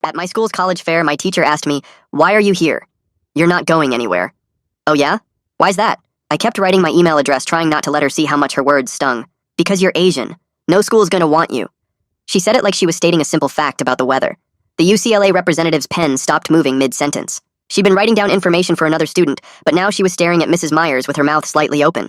At my school's college fair, my teacher asked me, "Why are you here? You're not going anywhere." "Oh yeah? Why's that?" I kept writing my email address, trying not to let her see how much her words stung. "Because you're Asian. No school's gonna want you." She said it like she was stating a simple fact about the weather. The UCLA representative's pen stopped moving mid-sentence. She'd been writing down information for another student, but now she was staring at Mrs. Myers with her mouth slightly open.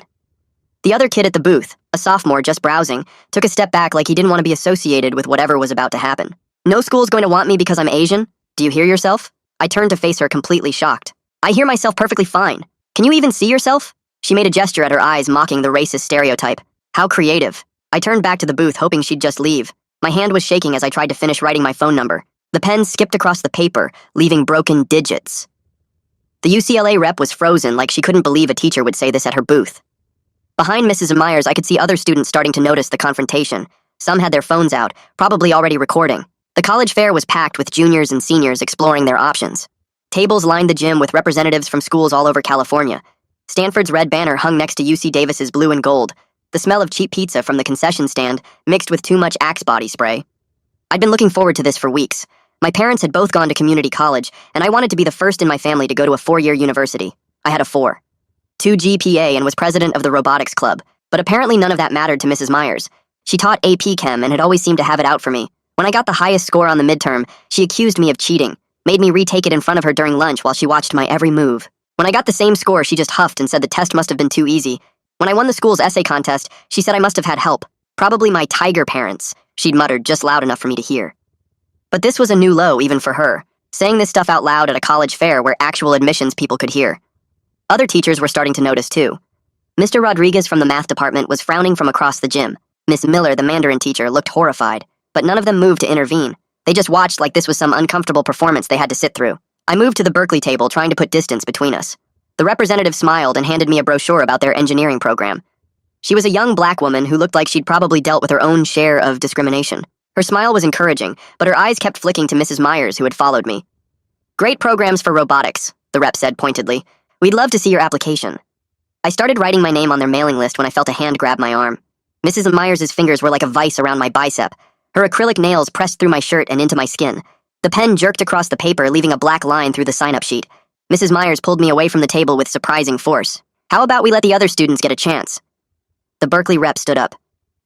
The other kid at the booth, a sophomore just browsing, took a step back like he didn't want to be associated with whatever was about to happen. "No school's going to want me because I'm Asian? Do you hear yourself?" I turned to face her, completely shocked. "I hear myself perfectly fine. Can you even see yourself?" She made a gesture at her eyes, mocking the racist stereotype. How creative. I turned back to the booth, hoping she'd just leave. My hand was shaking as I tried to finish writing my phone number. The pen skipped across the paper, leaving broken digits. The UCLA rep was frozen, like she couldn't believe a teacher would say this at her booth. Behind Mrs. Myers, I could see other students starting to notice the confrontation. Some had their phones out, probably already recording. The college fair was packed with juniors and seniors exploring their options. Tables lined the gym with representatives from schools all over California. Stanford's red banner hung next to UC Davis's blue and gold. The smell of cheap pizza from the concession stand mixed with too much Axe body spray. I'd been looking forward to this for weeks. My parents had both gone to community college, and I wanted to be the first in my family to go to a 4-year university. I had a 4.2 GPA and was president of the robotics club, but apparently none of that mattered to Mrs. Myers. She taught AP Chem and had always seemed to have it out for me. When I got the highest score on the midterm, she accused me of cheating, made me retake it in front of her during lunch while she watched my every move. When I got the same score, she just huffed and said the test must have been too easy. When I won the school's essay contest, she said I must have had help. Probably my tiger parents, she'd muttered just loud enough for me to hear. But this was a new low even for her, saying this stuff out loud at a college fair where actual admissions people could hear. Other teachers were starting to notice too. Mr. Rodriguez from the math department was frowning from across the gym. Miss Miller, the Mandarin teacher, looked horrified, but none of them moved to intervene. They just watched like this was some uncomfortable performance they had to sit through. I moved to the Berkeley table, trying to put distance between us. The representative smiled and handed me a brochure about their engineering program. She was a young black woman who looked like she'd probably dealt with her own share of discrimination. Her smile was encouraging, but her eyes kept flicking to Mrs. Myers, who had followed me. "Great programs for robotics," the rep said pointedly. "We'd love to see your application." I started writing my name on their mailing list when I felt a hand grab my arm. Mrs. Myers' fingers were like a vice around my bicep. Her acrylic nails pressed through my shirt and into my skin. The pen jerked across the paper, leaving a black line through the sign-up sheet. Mrs. Myers pulled me away from the table with surprising force. "How about we let the other students get a chance?" The Berkeley rep stood up.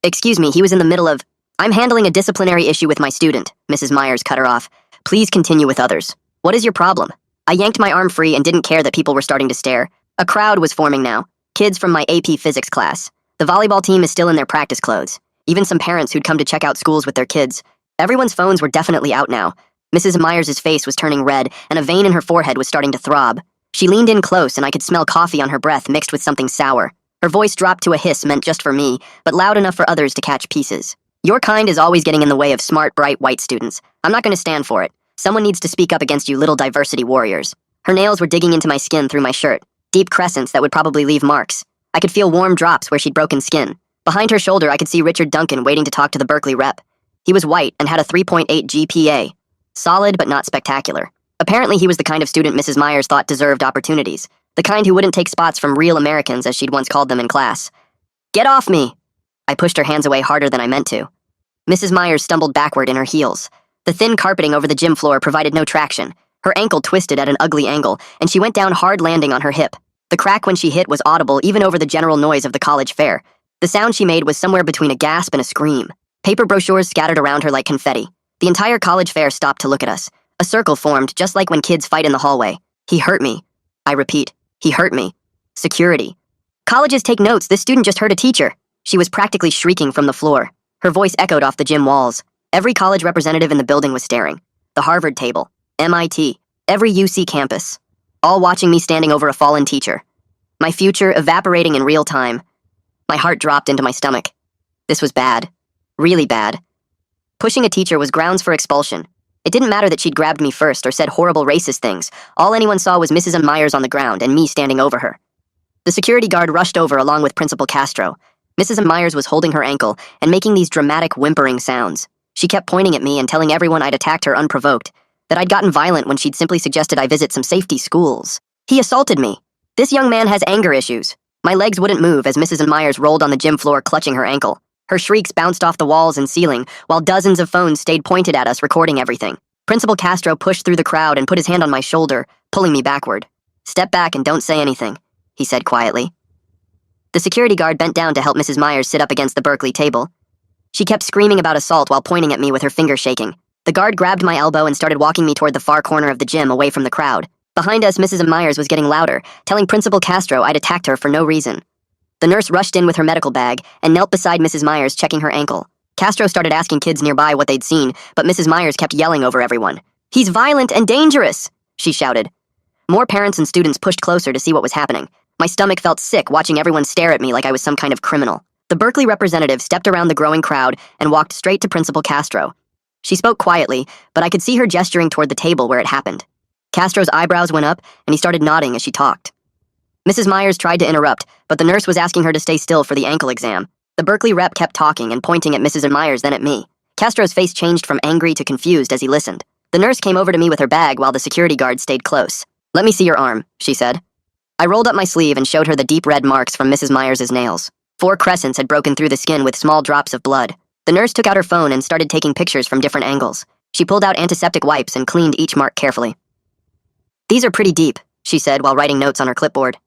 "Excuse me, he was in the middle of—" "I'm handling a disciplinary issue with my student," Mrs. Myers cut her off. "Please continue with others. What is your problem?" I yanked my arm free and didn't care that people were starting to stare. A crowd was forming now. Kids from my AP physics class. The volleyball team is still in their practice clothes. Even some parents who'd come to check out schools with their kids. Everyone's phones were definitely out now. Mrs. Myers' face was turning red, and a vein in her forehead was starting to throb. She leaned in close, and I could smell coffee on her breath mixed with something sour. Her voice dropped to a hiss meant just for me, but loud enough for others to catch pieces. "Your kind is always getting in the way of smart, bright, white students. I'm not going to stand for it. Someone needs to speak up against you little diversity warriors." Her nails were digging into my skin through my shirt, deep crescents that would probably leave marks. I could feel warm drops where she'd broken skin. Behind her shoulder, I could see Richard Duncan waiting to talk to the Berkeley rep. He was white and had a 3.8 GPA. Solid, but not spectacular. Apparently, he was the kind of student Mrs. Myers thought deserved opportunities. The kind who wouldn't take spots from real Americans, as she'd once called them in class. "Get off me!" I pushed her hands away harder than I meant to. Mrs. Myers stumbled backward in her heels. The thin carpeting over the gym floor provided no traction. Her ankle twisted at an ugly angle, and she went down hard, landing on her hip. The crack when she hit was audible even over the general noise of the college fair. The sound she made was somewhere between a gasp and a scream. Paper brochures scattered around her like confetti. The entire college fair stopped to look at us. A circle formed, just like when kids fight in the hallway. "He hurt me." I repeat, "He hurt me." Security. "Colleges take notes, this student just hurt a teacher." She was practically shrieking from the floor. Her voice echoed off the gym walls. Every college representative in the building was staring. The Harvard table, MIT, every UC campus. All watching me standing over a fallen teacher. My future evaporating in real time. My heart dropped into my stomach. This was bad. Really bad. Pushing a teacher was grounds for expulsion. It didn't matter that she'd grabbed me first or said horrible racist things. All anyone saw was Mrs. Myers on the ground and me standing over her. The security guard rushed over along with Principal Castro. Mrs. Myers was holding her ankle and making these dramatic whimpering sounds. She kept pointing at me and telling everyone I'd attacked her unprovoked, that I'd gotten violent when she'd simply suggested I visit some safety schools. He assaulted me. This young man has anger issues. My legs wouldn't move as Mrs. Myers rolled on the gym floor clutching her ankle. Her shrieks bounced off the walls and ceiling, while dozens of phones stayed pointed at us recording everything. Principal Castro pushed through the crowd and put his hand on my shoulder, pulling me backward. "Step back and don't say anything," he said quietly. The security guard bent down to help Mrs. Myers sit up against the Berkeley table. She kept screaming about assault while pointing at me with her finger shaking. The guard grabbed my elbow and started walking me toward the far corner of the gym away from the crowd. Behind us, Mrs. Myers was getting louder, telling Principal Castro I'd attacked her for no reason. The nurse rushed in with her medical bag and knelt beside Mrs. Myers, checking her ankle. Castro started asking kids nearby what they'd seen, but Mrs. Myers kept yelling over everyone. "He's violent and dangerous," she shouted. More parents and students pushed closer to see what was happening. My stomach felt sick watching everyone stare at me like I was some kind of criminal. The Berkeley representative stepped around the growing crowd and walked straight to Principal Castro. She spoke quietly, but I could see her gesturing toward the table where it happened. Castro's eyebrows went up, and he started nodding as she talked. Mrs. Myers tried to interrupt, but the nurse was asking her to stay still for the ankle exam. The Berkeley rep kept talking and pointing at Mrs. Myers, then at me. Castro's face changed from angry to confused as he listened. The nurse came over to me with her bag while the security guard stayed close. "Let me see your arm," she said. I rolled up my sleeve and showed her the deep red marks from Mrs. Myers' nails. 4 crescents had broken through the skin with small drops of blood. The nurse took out her phone and started taking pictures from different angles. She pulled out antiseptic wipes and cleaned each mark carefully. "These are pretty deep," she said while writing notes on her clipboard.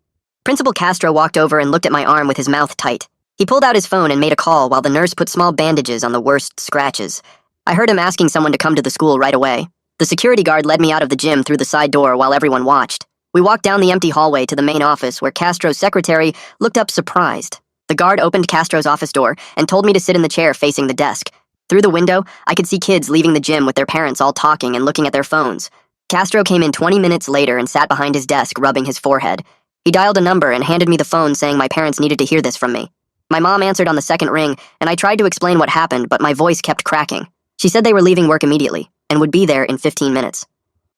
Principal Castro walked over and looked at my arm with his mouth tight. He pulled out his phone and made a call while the nurse put small bandages on the worst scratches. I heard him asking someone to come to the school right away. The security guard led me out of the gym through the side door while everyone watched. We walked down the empty hallway to the main office where Castro's secretary looked up surprised. The guard opened Castro's office door and told me to sit in the chair facing the desk. Through the window, I could see kids leaving the gym with their parents all talking and looking at their phones. Castro came in 20 minutes later and sat behind his desk rubbing his forehead. He dialed a number and handed me the phone saying my parents needed to hear this from me. My mom answered on the second ring, and I tried to explain what happened, but my voice kept cracking. She said they were leaving work immediately and would be there in 15 minutes.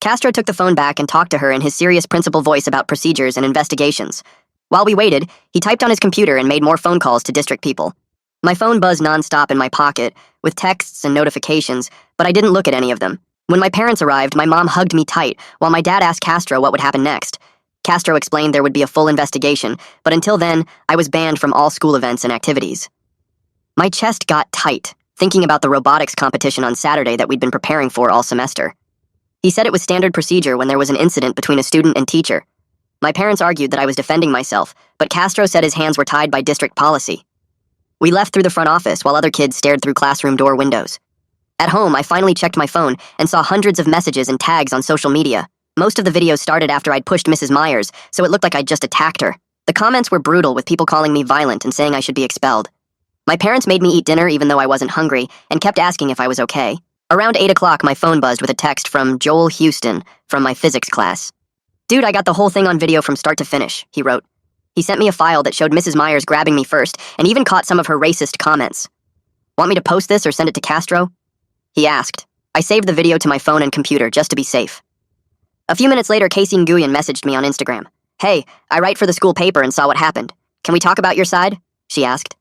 Castro took the phone back and talked to her in his serious principal voice about procedures and investigations. While we waited, he typed on his computer and made more phone calls to district people. My phone buzzed nonstop in my pocket, with texts and notifications, but I didn't look at any of them. When my parents arrived, my mom hugged me tight, while my dad asked Castro what would happen next. Castro explained there would be a full investigation, but until then, I was banned from all school events and activities. My chest got tight, thinking about the robotics competition on Saturday that we'd been preparing for all semester. He said it was standard procedure when there was an incident between a student and teacher. My parents argued that I was defending myself, but Castro said his hands were tied by district policy. We left through the front office while other kids stared through classroom door windows. At home, I finally checked my phone and saw hundreds of messages and tags on social media. Most of the videos started after I'd pushed Mrs. Myers, so it looked like I'd just attacked her. The comments were brutal, with people calling me violent and saying I should be expelled. My parents made me eat dinner even though I wasn't hungry and kept asking if I was okay. Around 8 o'clock, my phone buzzed with a text from Joel Houston from my physics class. "Dude, I got the whole thing on video from start to finish," he wrote. He sent me a file that showed Mrs. Myers grabbing me first and even caught some of her racist comments. "Want me to post this or send it to Castro?" he asked. I saved the video to my phone and computer just to be safe. A few minutes later, Casey Nguyen messaged me on Instagram. "Hey, I write for the school paper and saw what happened. Can we talk about your side?" she asked.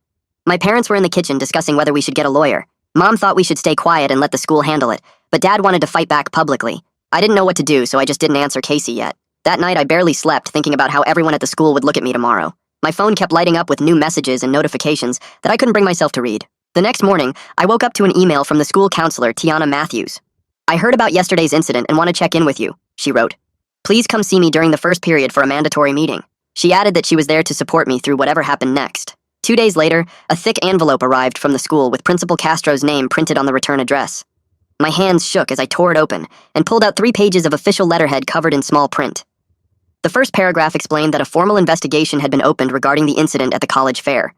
My parents were in the kitchen discussing whether we should get a lawyer. Mom thought we should stay quiet and let the school handle it, but Dad wanted to fight back publicly. I didn't know what to do, so I just didn't answer Casey yet. That night, I barely slept, thinking about how everyone at the school would look at me tomorrow. My phone kept lighting up with new messages and notifications that I couldn't bring myself to read. The next morning, I woke up to an email from the school counselor, Tiana Matthews. "I heard about yesterday's incident and want to check in with you," she wrote. "Please come see me during the first period for a mandatory meeting." She added that she was there to support me through whatever happened next. 2 days later, a thick envelope arrived from the school with Principal Castro's name printed on the return address. My hands shook as I tore it open and pulled out 3 pages of official letterhead covered in small print. The first paragraph explained that a formal investigation had been opened regarding the incident at the college fair.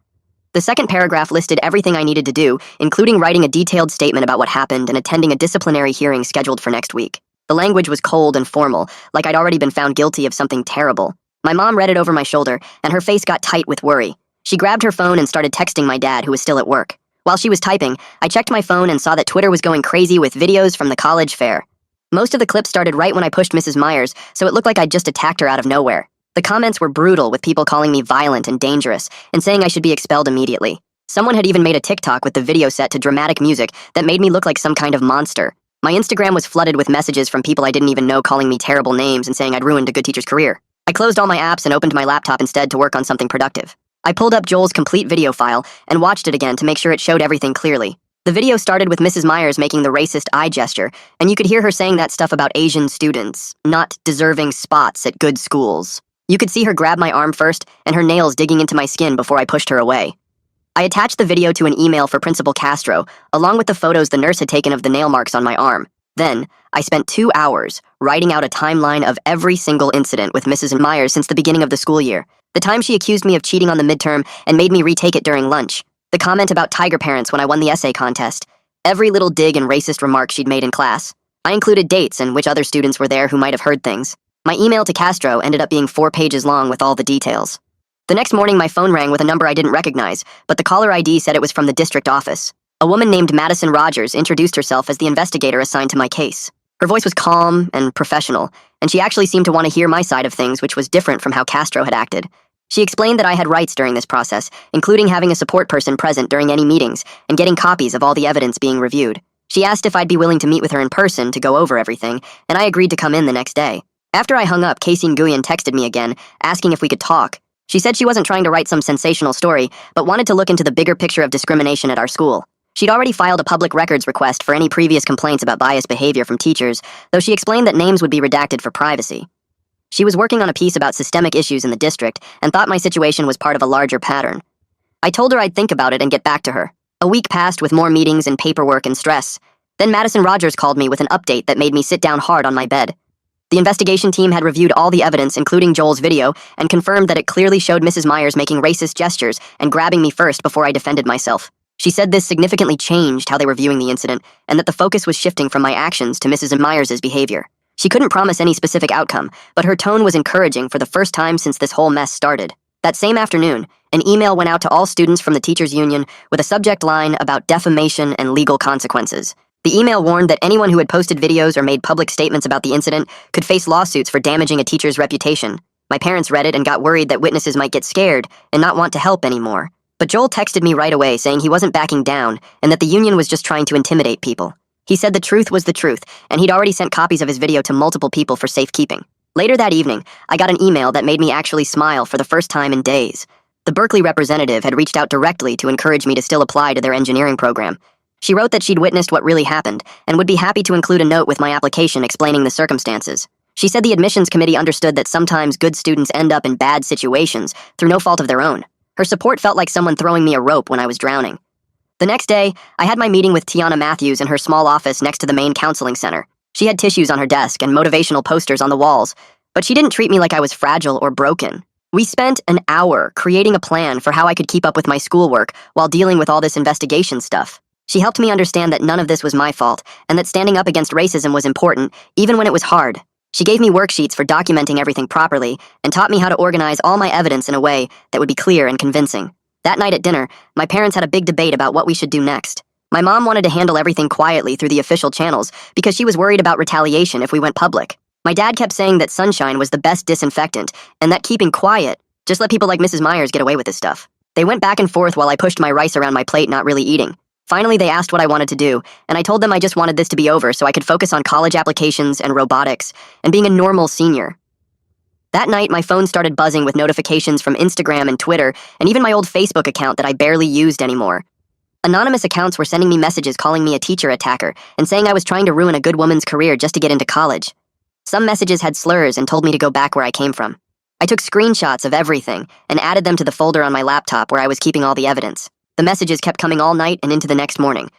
The second paragraph listed everything I needed to do, including writing a detailed statement about what happened and attending a disciplinary hearing scheduled for next week. The language was cold and formal, like I'd already been found guilty of something terrible. My mom read it over my shoulder, and her face got tight with worry. She grabbed her phone and started texting my dad, who was still at work. While she was typing, I checked my phone and saw that Twitter was going crazy with videos from the college fair. Most of the clips started right when I pushed Mrs. Myers, so it looked like I'd just attacked her out of nowhere. The comments were brutal, with people calling me violent and dangerous, and saying I should be expelled immediately. Someone had even made a TikTok with the video set to dramatic music that made me look like some kind of monster. My Instagram was flooded with messages from people I didn't even know calling me terrible names and saying I'd ruined a good teacher's career. I closed all my apps and opened my laptop instead to work on something productive. I pulled up Joel's complete video file and watched it again to make sure it showed everything clearly. The video started with Mrs. Myers making the racist eye gesture, and you could hear her saying that stuff about Asian students, not deserving spots at good schools. You could see her grab my arm first, and her nails digging into my skin before I pushed her away. I attached the video to an email for Principal Castro, along with the photos the nurse had taken of the nail marks on my arm. Then, I spent 2 hours writing out a timeline of every single incident with Mrs. Myers since the beginning of the school year. The time she accused me of cheating on the midterm and made me retake it during lunch. The comment about tiger parents when I won the essay contest. Every little dig and racist remark she'd made in class. I included dates and which other students were there who might have heard things. My email to Castro ended up being 4 pages long with all the details. The next morning, my phone rang with a number I didn't recognize, but the caller ID said it was from the district office. A woman named Madison Rogers introduced herself as the investigator assigned to my case. Her voice was calm and professional, and she actually seemed to want to hear my side of things, which was different from how Castro had acted. She explained that I had rights during this process, including having a support person present during any meetings and getting copies of all the evidence being reviewed. She asked if I'd be willing to meet with her in person to go over everything, and I agreed to come in the next day. After I hung up, Casey Nguyen texted me again, asking if we could talk. She said she wasn't trying to write some sensational story, but wanted to look into the bigger picture of discrimination at our school. She'd already filed a public records request for any previous complaints about biased behavior from teachers, though she explained that names would be redacted for privacy. She was working on a piece about systemic issues in the district and thought my situation was part of a larger pattern. I told her I'd think about it and get back to her. A week passed with more meetings and paperwork and stress. Then Madison Rogers called me with an update that made me sit down hard on my bed. The investigation team had reviewed all the evidence, including Joel's video, and confirmed that it clearly showed Mrs. Myers making racist gestures and grabbing me first before I defended myself. She said this significantly changed how they were viewing the incident, and that the focus was shifting from my actions to Mrs. Myers' behavior. She couldn't promise any specific outcome, but her tone was encouraging for the first time since this whole mess started. That same afternoon, an email went out to all students from the teachers' union with a subject line about defamation and legal consequences. The email warned that anyone who had posted videos or made public statements about the incident could face lawsuits for damaging a teacher's reputation. My parents read it and got worried that witnesses might get scared and not want to help anymore. But Joel texted me right away saying he wasn't backing down and that the union was just trying to intimidate people. He said the truth was the truth, and he'd already sent copies of his video to multiple people for safekeeping. Later that evening, I got an email that made me actually smile for the first time in days. The Berkeley representative had reached out directly to encourage me to still apply to their engineering program. She wrote that she'd witnessed what really happened and would be happy to include a note with my application explaining the circumstances. She said the admissions committee understood that sometimes good students end up in bad situations through no fault of their own. Her support felt like someone throwing me a rope when I was drowning. The next day, I had my meeting with Tiana Matthews in her small office next to the main counseling center. She had tissues on her desk and motivational posters on the walls, but she didn't treat me like I was fragile or broken. We spent an hour creating a plan for how I could keep up with my schoolwork while dealing with all this investigation stuff. She helped me understand that none of this was my fault, and that standing up against racism was important, even when it was hard. She gave me worksheets for documenting everything properly, and taught me how to organize all my evidence in a way that would be clear and convincing. That night at dinner, my parents had a big debate about what we should do next. My mom wanted to handle everything quietly through the official channels because she was worried about retaliation if we went public. My dad kept saying that sunshine was the best disinfectant, and that keeping quiet, just let people like Mrs. Myers get away with this stuff. They went back and forth while I pushed my rice around my plate, not really eating. Finally, they asked what I wanted to do, and I told them I just wanted this to be over so I could focus on college applications and robotics and being a normal senior. That night, my phone started buzzing with notifications from Instagram and Twitter, and even my old Facebook account that I barely used anymore. Anonymous accounts were sending me messages calling me a teacher attacker and saying I was trying to ruin a good woman's career just to get into college. Some messages had slurs and told me to go back where I came from. I took screenshots of everything and added them to the folder on my laptop where I was keeping all the evidence. The messages kept coming all night and into the next morning.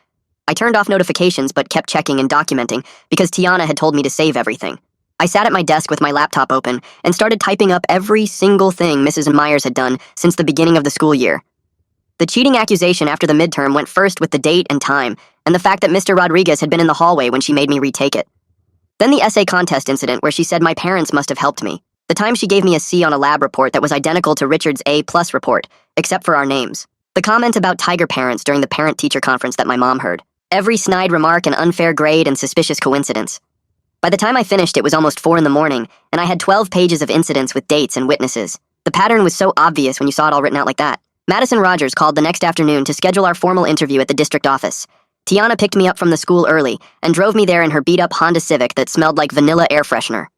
I turned off notifications but kept checking and documenting because Tiana had told me to save everything. I sat at my desk with my laptop open and started typing up every single thing Mrs. Myers had done since the beginning of the school year. The cheating accusation after the midterm went first with the date and time, and the fact that Mr. Rodriguez had been in the hallway when she made me retake it. Then the essay contest incident where she said my parents must have helped me. The time she gave me a C on a lab report that was identical to Richard's A+ report, except for our names. The comment about tiger parents during the parent-teacher conference that my mom heard. Every snide remark an unfair grade and suspicious coincidence. By the time I finished, it was almost 4 a.m, and I had 12 pages of incidents with dates and witnesses. The pattern was so obvious when you saw it all written out like that. Madison Rogers called the next afternoon to schedule our formal interview at the district office. Tiana picked me up from the school early and drove me there in her beat-up Honda Civic that smelled like vanilla air freshener.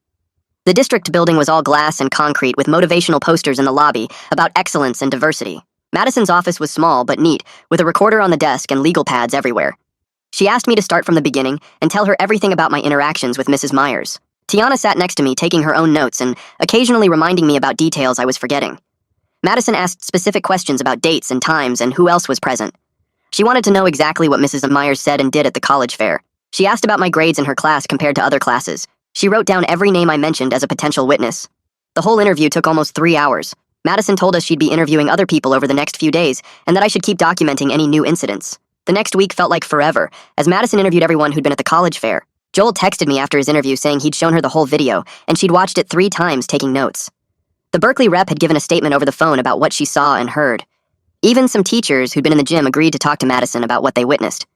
The district building was all glass and concrete with motivational posters in the lobby about excellence and diversity. Madison's office was small but neat, with a recorder on the desk and legal pads everywhere. She asked me to start from the beginning and tell her everything about my interactions with Mrs. Myers. Tiana sat next to me, taking her own notes and occasionally reminding me about details I was forgetting. Madison asked specific questions about dates and times and who else was present. She wanted to know exactly what Mrs. Myers said and did at the college fair. She asked about my grades in her class compared to other classes. She wrote down every name I mentioned as a potential witness. The whole interview took almost 3 hours. Madison told us she'd be interviewing other people over the next few days and that I should keep documenting any new incidents. The next week felt like forever, as Madison interviewed everyone who'd been at the college fair. Joel texted me after his interview saying he'd shown her the whole video, and she'd watched it 3 times taking notes. The Berkeley rep had given a statement over the phone about what she saw and heard. Even some teachers who'd been in the gym agreed to talk to Madison about what they witnessed.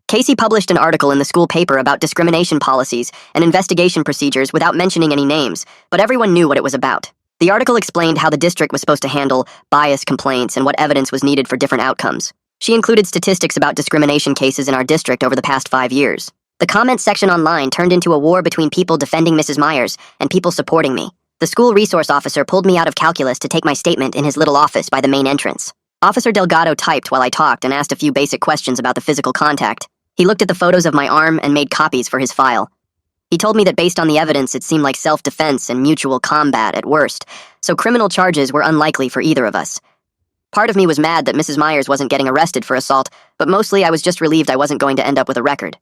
Casey published an article in the school paper about discrimination policies and investigation procedures without mentioning any names, but everyone knew what it was about. The article explained how the district was supposed to handle bias complaints and what evidence was needed for different outcomes. She included statistics about discrimination cases in our district over the past 5 years. The comment section online turned into a war between people defending Mrs. Myers and people supporting me. The school resource officer pulled me out of calculus to take my statement in his little office by the main entrance. Officer Delgado typed while I talked and asked a few basic questions about the physical contact. He looked at the photos of my arm and made copies for his file. He told me that based on the evidence, it seemed like self-defense and mutual combat at worst, so criminal charges were unlikely for either of us. Part of me was mad that Mrs. Myers wasn't getting arrested for assault, but mostly I was just relieved I wasn't going to end up with a record.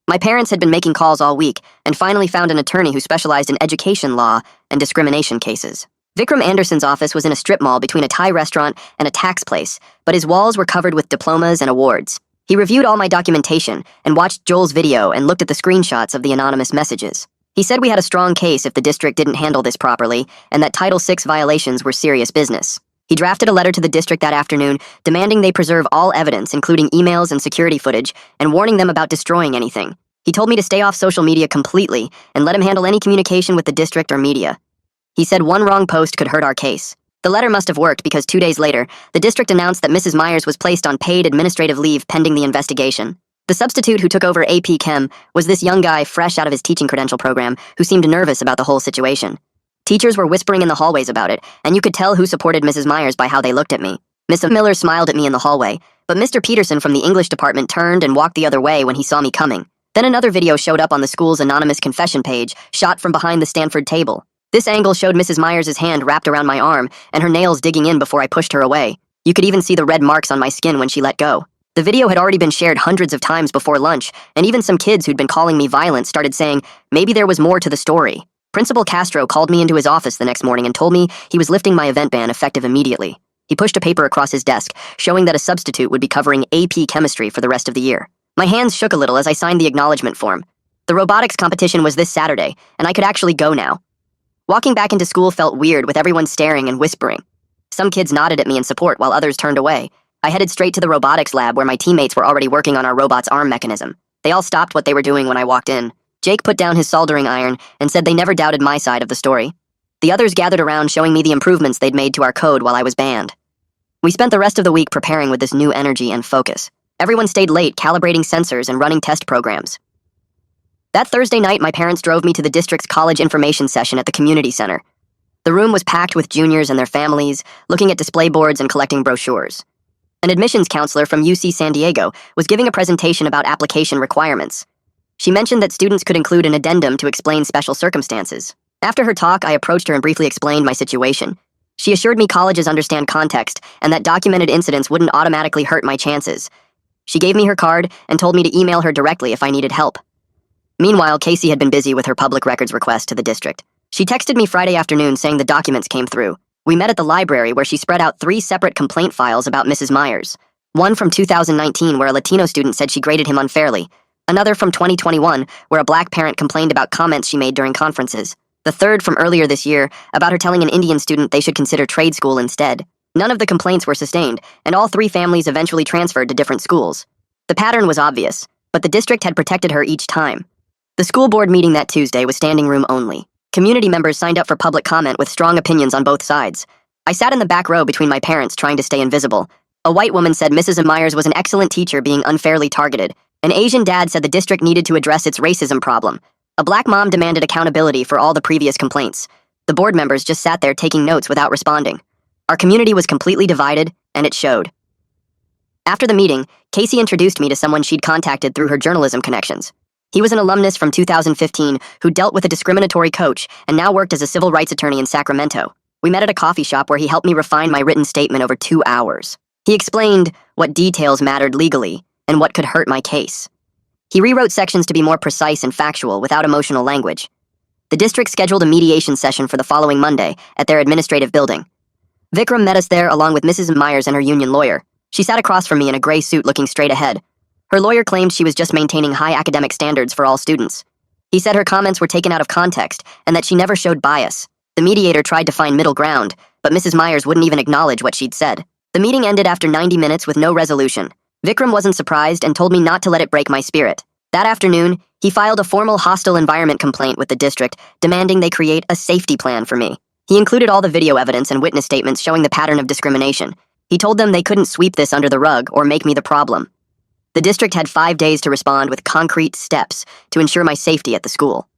My parents had been making calls all week and finally found an attorney who specialized in education law and discrimination cases. Vikram Anderson's office was in a strip mall between a Thai restaurant and a tax place, but his walls were covered with diplomas and awards. He reviewed all my documentation and watched Joel's video and looked at the screenshots of the anonymous messages. He said we had a strong case if the district didn't handle this properly and that Title VI violations were serious business. He drafted a letter to the district that afternoon demanding they preserve all evidence, including emails and security footage, and warning them about destroying anything. He told me to stay off social media completely and let him handle any communication with the district or media. He said one wrong post could hurt our case. The letter must have worked because 2 days later, the district announced that Mrs. Myers was placed on paid administrative leave pending the investigation. The substitute who took over AP Chem was this young guy fresh out of his teaching credential program who seemed nervous about the whole situation. Teachers were whispering in the hallways about it, and you could tell who supported Mrs. Myers by how they looked at me. Miss Miller smiled at me in the hallway, but Mr. Peterson from the English department turned and walked the other way when he saw me coming. Then another video showed up on the school's anonymous confession page, shot from behind the Stanford table. This angle showed Mrs. Myers' hand wrapped around my arm and her nails digging in before I pushed her away. You could even see the red marks on my skin when she let go. The video had already been shared hundreds of times before lunch, and even some kids who'd been calling me violent started saying maybe there was more to the story. Principal Castro called me into his office the next morning and told me he was lifting my event ban effective immediately. He pushed a paper across his desk, showing that a substitute would be covering AP Chemistry for the rest of the year. My hands shook a little as I signed the acknowledgement form. The robotics competition was this Saturday, and I could actually go now. Walking back into school felt weird with everyone staring and whispering. Some kids nodded at me in support while others turned away. I headed straight to the robotics lab where my teammates were already working on our robot's arm mechanism. They all stopped what they were doing when I walked in. Jake put down his soldering iron and said they never doubted my side of the story. The others gathered around showing me the improvements they'd made to our code while I was banned. We spent the rest of the week preparing with this new energy and focus. Everyone stayed late calibrating sensors and running test programs. That Thursday night, my parents drove me to the district's college information session at the community center. The room was packed with juniors and their families, looking at display boards and collecting brochures. An admissions counselor from UC San Diego was giving a presentation about application requirements. She mentioned that students could include an addendum to explain special circumstances. After her talk, I approached her and briefly explained my situation. She assured me colleges understand context and that documented incidents wouldn't automatically hurt my chances. She gave me her card and told me to email her directly if I needed help. Meanwhile, Casey had been busy with her public records request to the district. She texted me Friday afternoon saying the documents came through. We met at the library where she spread out 3 separate complaint files about Mrs. Myers. One from 2019 where a Latino student said she graded him unfairly. Another from 2021 where a black parent complained about comments she made during conferences. The third from earlier this year about her telling an Indian student they should consider trade school instead. None of the complaints were sustained, and all 3 families eventually transferred to different schools. The pattern was obvious, but the district had protected her each time. The school board meeting that Tuesday was standing room only. Community members signed up for public comment with strong opinions on both sides. I sat in the back row between my parents trying to stay invisible. A white woman said Mrs. Myers was an excellent teacher being unfairly targeted. An Asian dad said the district needed to address its racism problem. A black mom demanded accountability for all the previous complaints. The board members just sat there taking notes without responding. Our community was completely divided, and it showed. After the meeting, Casey introduced me to someone she'd contacted through her journalism connections. He was an alumnus from 2015 who dealt with a discriminatory coach and now worked as a civil rights attorney in Sacramento. We met at a coffee shop where he helped me refine my written statement over 2 hours. He explained what details mattered legally and what could hurt my case. He rewrote sections to be more precise and factual without emotional language. The district scheduled a mediation session for the following Monday at their administrative building. Vikram met us there along with Mrs. Myers and her union lawyer. She sat across from me in a gray suit looking straight ahead. Her lawyer claimed she was just maintaining high academic standards for all students. He said her comments were taken out of context and that she never showed bias. The mediator tried to find middle ground, but Mrs. Myers wouldn't even acknowledge what she'd said. The meeting ended after 90 minutes with no resolution. Vikram wasn't surprised and told me not to let it break my spirit. That afternoon, he filed a formal hostile environment complaint with the district, demanding they create a safety plan for me. He included all the video evidence and witness statements showing the pattern of discrimination. He told them they couldn't sweep this under the rug or make me the problem. The district had 5 days to respond with concrete steps to ensure my safety at the school.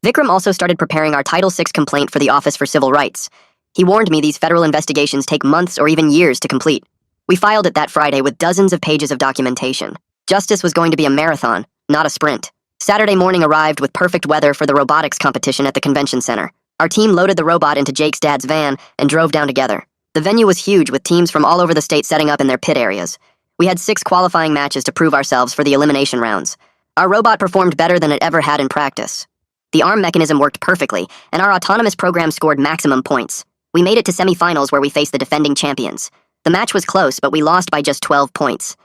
Vikram also started preparing our Title VI complaint for the Office for Civil Rights. He warned me these federal investigations take months or even years to complete. We filed it that Friday with dozens of pages of documentation. Justice was going to be a marathon, not a sprint. Saturday morning arrived with perfect weather for the robotics competition at the convention center. Our team loaded the robot into Jake's dad's van and drove down together. The venue was huge with teams from all over the state setting up in their pit areas. We had 6 qualifying matches to prove ourselves for the elimination rounds. Our robot performed better than it ever had in practice. The arm mechanism worked perfectly, and our autonomous program scored maximum points. We made it to semifinals where we faced the defending champions. The match was close, but we lost by just 12 points.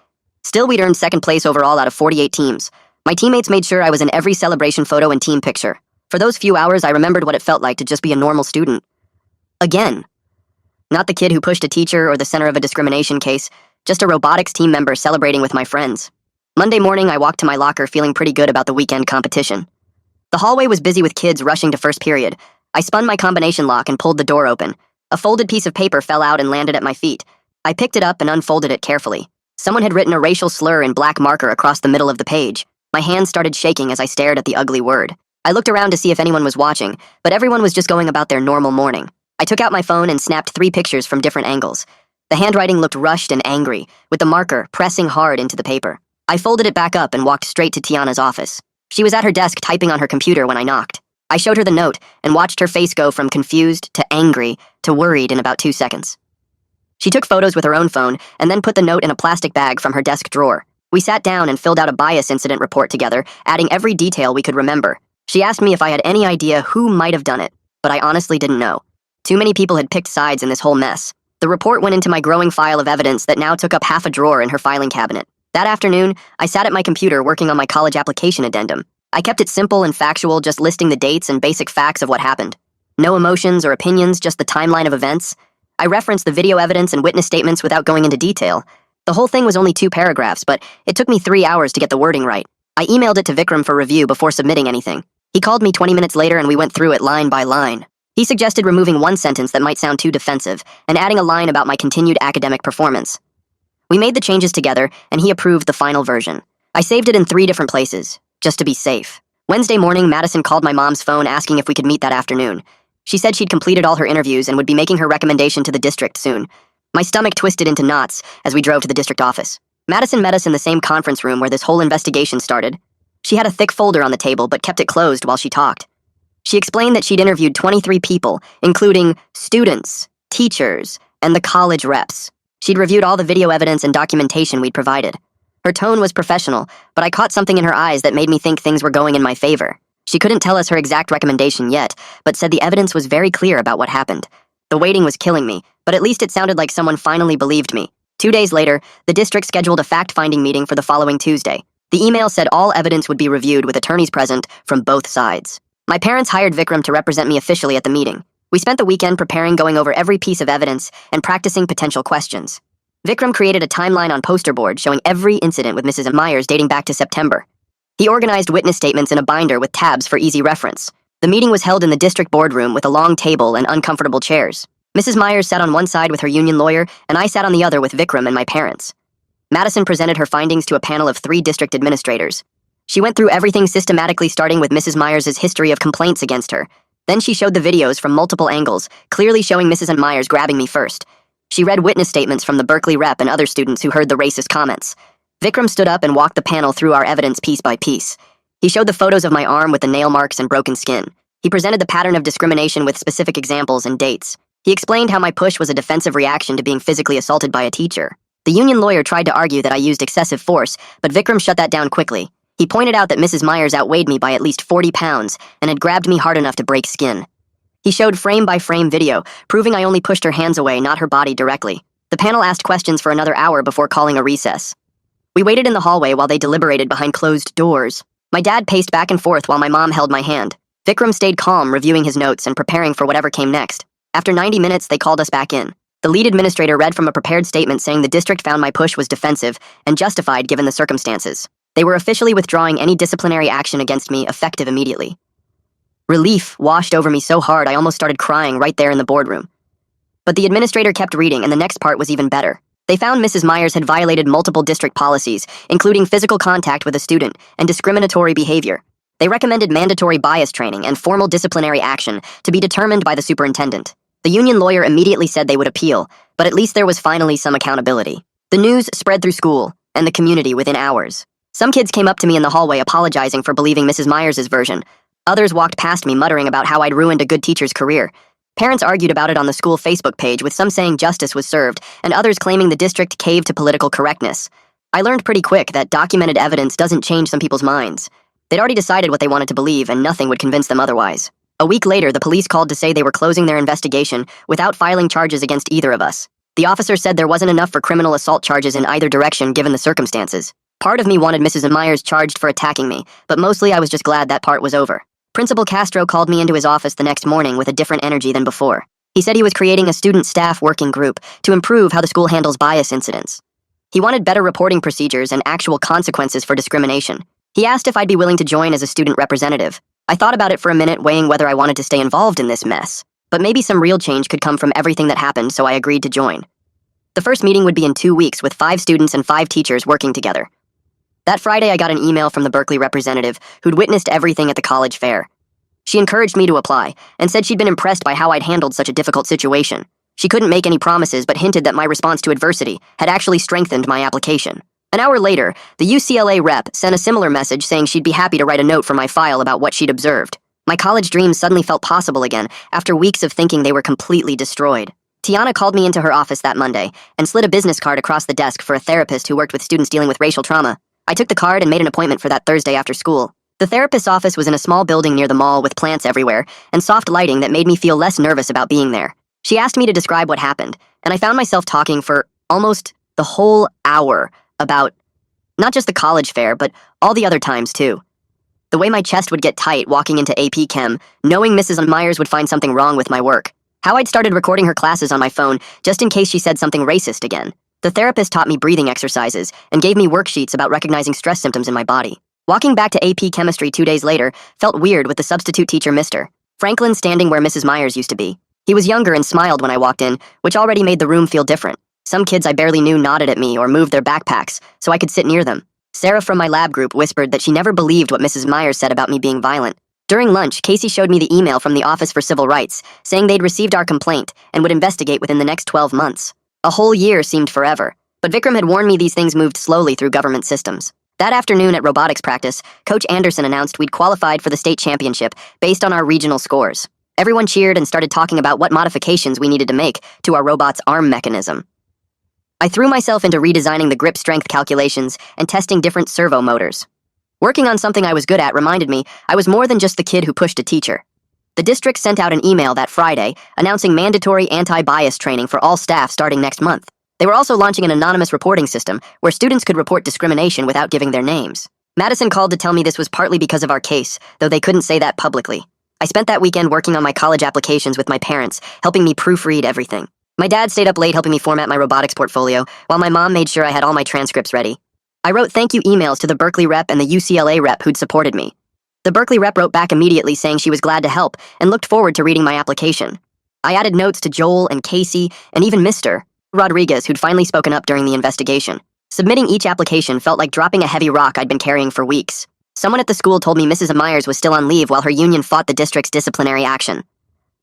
Still, we'd earned second place overall out of 48 teams. My teammates made sure I was in every celebration photo and team picture. For those few hours, I remembered what it felt like to just be a normal student. Again. Not the kid who pushed a teacher or the center of a discrimination case, just a robotics team member celebrating with my friends. Monday morning, I walked to my locker feeling pretty good about the weekend competition. The hallway was busy with kids rushing to first period. I spun my combination lock and pulled the door open. A folded piece of paper fell out and landed at my feet. I picked it up and unfolded it carefully. Someone had written a racial slur in black marker across the middle of the page. My hands started shaking as I stared at the ugly word. I looked around to see if anyone was watching, but everyone was just going about their normal morning. I took out my phone and snapped 3 pictures from different angles. The handwriting looked rushed and angry, with the marker pressing hard into the paper. I folded it back up and walked straight to Tiana's office. She was at her desk typing on her computer when I knocked. I showed her the note and watched her face go from confused to angry to worried in about 2 seconds. She took photos with her own phone and then put the note in a plastic bag from her desk drawer. We sat down and filled out a bias incident report together, adding every detail we could remember. She asked me if I had any idea who might have done it, but I honestly didn't know. Too many people had picked sides in this whole mess. The report went into my growing file of evidence that now took up half a drawer in her filing cabinet. That afternoon, I sat at my computer working on my college application addendum. I kept it simple and factual, just listing the dates and basic facts of what happened. No emotions or opinions, just the timeline of events. I referenced the video evidence and witness statements without going into detail. The whole thing was only 2 paragraphs, but it took me 3 hours to get the wording right. I emailed it to Vikram for review before submitting anything. He called me 20 minutes later and we went through it line by line. He suggested removing one sentence that might sound too defensive and adding a line about my continued academic performance. We made the changes together and he approved the final version. I saved it in 3 different places, just to be safe. Wednesday morning, Madison called my mom's phone asking if we could meet that afternoon. She said she'd completed all her interviews and would be making her recommendation to the district soon. My stomach twisted into knots as we drove to the district office. Madison met us in the same conference room where this whole investigation started. She had a thick folder on the table but kept it closed while she talked. She explained that she'd interviewed 23 people, including students, teachers, and the college reps. She'd reviewed all the video evidence and documentation we'd provided. Her tone was professional, but I caught something in her eyes that made me think things were going in my favor. She couldn't tell us her exact recommendation yet, but said the evidence was very clear about what happened. The waiting was killing me, but at least it sounded like someone finally believed me. 2 days later, the district scheduled a fact-finding meeting for the following Tuesday. The email said all evidence would be reviewed with attorneys present from both sides. My parents hired Vikram to represent me officially at the meeting. We spent the weekend preparing, going over every piece of evidence, and practicing potential questions. Vikram created a timeline on poster board showing every incident with Mrs. Myers dating back to September. He organized witness statements in a binder with tabs for easy reference. The meeting was held in the district boardroom with a long table and uncomfortable chairs. Mrs. Myers sat on one side with her union lawyer, and I sat on the other with Vikram and my parents. Madison presented her findings to a panel of 3 district administrators. She went through everything systematically, starting with Mrs. Myers' history of complaints against her. Then she showed the videos from multiple angles, clearly showing Mrs. Myers grabbing me first. She read witness statements from the Berkeley rep and other students who heard the racist comments. Vikram stood up and walked the panel through our evidence piece by piece. He showed the photos of my arm with the nail marks and broken skin. He presented the pattern of discrimination with specific examples and dates. He explained how my push was a defensive reaction to being physically assaulted by a teacher. The union lawyer tried to argue that I used excessive force, but Vikram shut that down quickly. He pointed out that Mrs. Myers outweighed me by at least 40 pounds and had grabbed me hard enough to break skin. He showed frame-by-frame video, proving I only pushed her hands away, not her body directly. The panel asked questions for another hour before calling a recess. We waited in the hallway while they deliberated behind closed doors. My dad paced back and forth while my mom held my hand. Vikram stayed calm, reviewing his notes and preparing for whatever came next. After 90 minutes, they called us back in. The lead administrator read from a prepared statement saying the district found my push was defensive and justified given the circumstances. They were officially withdrawing any disciplinary action against me effective immediately. Relief washed over me so hard I almost started crying right there in the boardroom. But the administrator kept reading, and the next part was even better. They found Mrs. Myers had violated multiple district policies, including physical contact with a student and discriminatory behavior. They recommended mandatory bias training and formal disciplinary action to be determined by the superintendent. The union lawyer immediately said they would appeal, but at least there was finally some accountability. The news spread through school and the community within hours. Some kids came up to me in the hallway apologizing for believing Mrs. Myers' version. Others walked past me muttering about how I'd ruined a good teacher's career. Parents argued about it on the school Facebook page, with some saying justice was served and others claiming the district caved to political correctness. I learned pretty quick that documented evidence doesn't change some people's minds. They'd already decided what they wanted to believe, and nothing would convince them otherwise. A week later, the police called to say they were closing their investigation without filing charges against either of us. The officer said there wasn't enough for criminal assault charges in either direction given the circumstances. Part of me wanted Mrs. Myers charged for attacking me, but mostly I was just glad that part was over. Principal Castro called me into his office the next morning with a different energy than before. He said he was creating a student staff working group to improve how the school handles bias incidents. He wanted better reporting procedures and actual consequences for discrimination. He asked if I'd be willing to join as a student representative. I thought about it for a minute, weighing whether I wanted to stay involved in this mess. But maybe some real change could come from everything that happened, so I agreed to join. The first meeting would be in 2 weeks with 5 students and 5 teachers working together. That Friday, I got an email from the Berkeley representative who'd witnessed everything at the college fair. She encouraged me to apply and said she'd been impressed by how I'd handled such a difficult situation. She couldn't make any promises but hinted that my response to adversity had actually strengthened my application. An hour later, the UCLA rep sent a similar message saying she'd be happy to write a note for my file about what she'd observed. My college dreams suddenly felt possible again after weeks of thinking they were completely destroyed. Tiana called me into her office that Monday and slid a business card across the desk for a therapist who worked with students dealing with racial trauma. I took the card and made an appointment for that Thursday after school. The therapist's office was in a small building near the mall with plants everywhere and soft lighting that made me feel less nervous about being there. She asked me to describe what happened, and I found myself talking for almost the whole hour about not just the college fair, but all the other times too. The way my chest would get tight walking into AP Chem, knowing Mrs. Myers would find something wrong with my work. How I'd started recording her classes on my phone just in case she said something racist again. The therapist taught me breathing exercises and gave me worksheets about recognizing stress symptoms in my body. Walking back to AP Chemistry 2 days later felt weird with the substitute teacher, Mr. Franklin, standing where Mrs. Myers used to be. He was younger and smiled when I walked in, which already made the room feel different. Some kids I barely knew nodded at me or moved their backpacks so I could sit near them. Sarah from my lab group whispered that she never believed what Mrs. Myers said about me being violent. During lunch, Casey showed me the email from the Office for Civil Rights, saying they'd received our complaint and would investigate within the next 12 months. A whole year seemed forever, but Vikram had warned me these things moved slowly through government systems. That afternoon at robotics practice, Coach Anderson announced we'd qualified for the state championship based on our regional scores. Everyone cheered and started talking about what modifications we needed to make to our robot's arm mechanism. I threw myself into redesigning the grip strength calculations and testing different servo motors. Working on something I was good at reminded me I was more than just the kid who pushed a teacher. The district sent out an email that Friday announcing mandatory anti-bias training for all staff starting next month. They were also launching an anonymous reporting system where students could report discrimination without giving their names. Madison called to tell me this was partly because of our case, though they couldn't say that publicly. I spent that weekend working on my college applications with my parents, helping me proofread everything. My dad stayed up late helping me format my robotics portfolio, while my mom made sure I had all my transcripts ready. I wrote thank you emails to the Berkeley rep and the UCLA rep who'd supported me. The Berkeley rep wrote back immediately saying she was glad to help and looked forward to reading my application. I added notes to Joel and Casey and even Mr. Rodriguez, who'd finally spoken up during the investigation. Submitting each application felt like dropping a heavy rock I'd been carrying for weeks. Someone at the school told me Mrs. Myers was still on leave while her union fought the district's disciplinary action.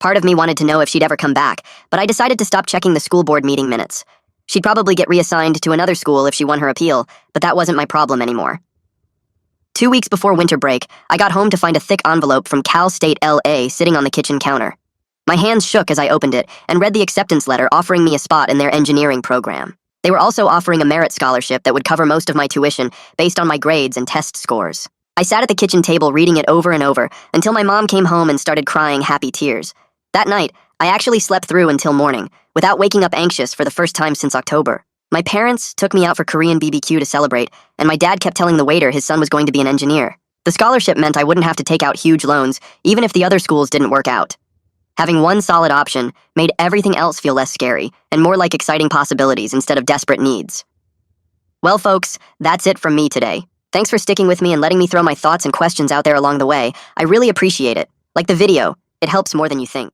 Part of me wanted to know if she'd ever come back, but I decided to stop checking the school board meeting minutes. She'd probably get reassigned to another school if she won her appeal, but that wasn't my problem anymore. 2 weeks before winter break, I got home to find a thick envelope from Cal State LA sitting on the kitchen counter. My hands shook as I opened it and read the acceptance letter offering me a spot in their engineering program. They were also offering a merit scholarship that would cover most of my tuition based on my grades and test scores. I sat at the kitchen table reading it over and over until my mom came home and started crying happy tears. That night, I actually slept through until morning, without waking up anxious for the first time since October. My parents took me out for Korean BBQ to celebrate, and my dad kept telling the waiter his son was going to be an engineer. The scholarship meant I wouldn't have to take out huge loans, even if the other schools didn't work out. Having one solid option made everything else feel less scary, and more like exciting possibilities instead of desperate needs. Well, folks, that's it from me today. Thanks for sticking with me and letting me throw my thoughts and questions out there along the way. I really appreciate it. Like the video, it helps more than you think.